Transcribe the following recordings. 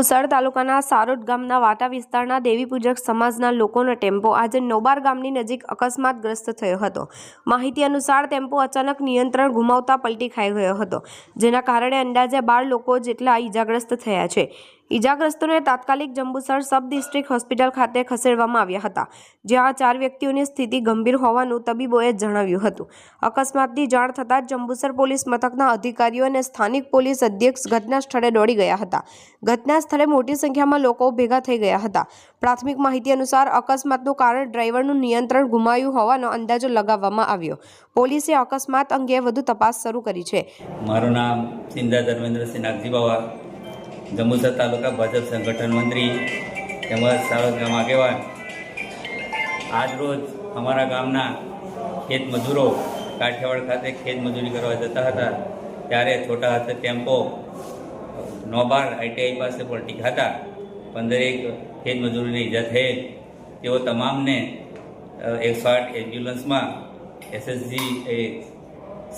જંબુસર તાલુકાના સારોટ ગામના વાટા વિસ્તારના દેવી પૂજક સમાજના લોકોનો ટેમ્પો આજે નોબાર ગામની નજીક અકસ્માતગ્રસ્ત થયો હતો। માહિતી અનુસાર ટેમ્પો અચાનક નિયંત્રણ ગુમાવતા પલટી ખાઈ ગયો હતો, જેના કારણે અંદાજે 12 લોકો જેટલા ઈજાગ્રસ્ત થયા છે। ઈજાગ્રસ્તોને તાત્કાલિક જંબુસર સબ ડિસ્ટ્રિક્ટ હોસ્પિટલ ખાતે ખસેડવામાં આવ્યા હતા, જ્યાં 4 વ્યક્તિઓની સ્થિતિ ગંભીર હોવાનું તબીબોએ જણાવ્યું હતું। અકસ્માતની જાણ થતાં જ જંબુસર પોલીસ મથકના અધિકારીઓ અને સ્થાનિક પોલીસ અધિક્ષક ઘટના સ્થળે દોડી ગયા હતા। ઘટના સ્થળે મોટી સંખ્યામાં લોકો ભેગા થઈ ગયા હતા। પ્રાથમિક માહિતી અનુસાર અકસ્માતનું કારણ ડ્રાઈવરનું નિયંત્રણ ગુમાવ્યું હોવાનો અંદાજો લગાવવામાં આવ્યો। પોલીસે અકસ્માત અંગે વધુ તપાસ શરૂ કરી છે। મારું નામ સિંધા ધર્મેન્દ્રસિંહ નાગજીબાવા, જંબુસર તાલુકા ભાજપ સંગઠન મંત્રી તેમજ સારોટ ગામ આગેવાન। આજ રોજ અમારા ગામના ખેત મજૂરો કાઠિયાવાડ ખાતે ખેત મજૂરી કરવા જતા હતા, ત્યારે છોટા હાથે ટેમ્પો નોબાર ITI પાસે પલટી ખાતા 15 ખેત મજૂરોને ઈજા થયેલ। તેઓ તમામને 108 એમ્બ્યુલન્સમાં SSG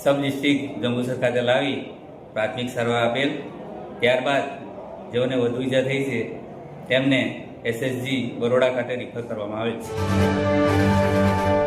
સબ ડિસ્ટ્રિક્ટ જંબુસર ખાતે લાવી પ્રાથમિક સારવાર આપેલ। ત્યારબાદ જેઓને વધુ ઈજા થઈ છે તેમને SSG બરોડા ખાતે રિફર કરવામાં આવેલ છે।